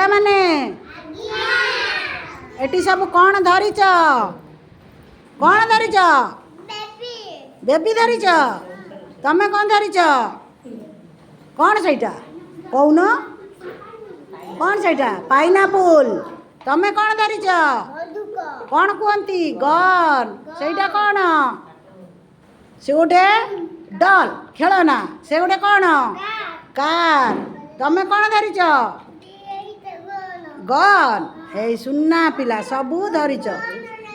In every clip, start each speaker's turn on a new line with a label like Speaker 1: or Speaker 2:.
Speaker 1: ପିଲାମାନେ ଏଠି ସବୁ କ'ଣ ଧରିଛ? କ'ଣ ଧରିଛ? ବେବି ଧରିଛ? ତମେ କ'ଣ ଧରିଛ? କ'ଣ ସେଇଟା କହୁନ? କ'ଣ ସେଇଟା? ପାଇନାପୁଲ। ତମେ କ'ଣ ଧରିଛ? କ'ଣ କୁହନ୍ତି? ଗନ୍। ସେଇଟା କ'ଣ? ସେ ଗୋଟେ ଡଲ୍ ଖେଳନା। ସେ ଗୋଟେ କ'ଣ? କାର୍। ତମେ କ'ଣ ଧରିଛ? ଗନ୍। ଏଇ ସୁନା ପିଲା ସବୁ ଧରିଛ।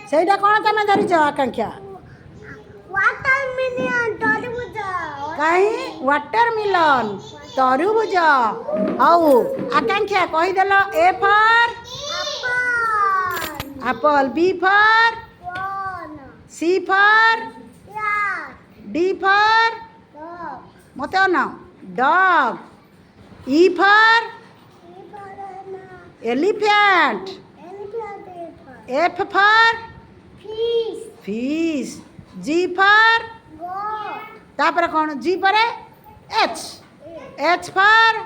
Speaker 1: ସେଇଟା କ'ଣ ତମେ ଧରିଛ ଆକାଂକ୍ଷା? କାହିଁ ୱାଟରମିଲନ୍ ତରୁଭୁଜ। ହଉ ଆକାଂକ୍ଷା କହିଦେଲ A for apple, B for C for D for ମୋତେ ଅନ dog, E for elephant, F for fish, G for ତାପରେ କ'ଣ? ଜି ପରେ H, H for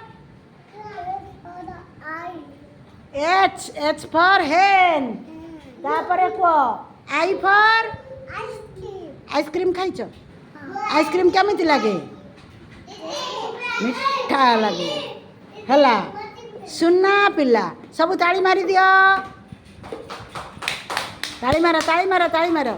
Speaker 1: H for hen. ତାପରେ କୁହ ଆଇ ଫର୍ ଆଇସ୍କ୍ରିମ୍। ଖାଇଛ? ଆଇସ୍କ୍ରିମ୍ କେମିତି ଲାଗେ? ମିଠା ଲାଗେ। ହେଲା ସୁନା ପିଲା। ସବୁ ତାଳି ମାରିଦିଅ। ତାଳି ମାର, ତାଳି ମାର, ତାଳି ମାର।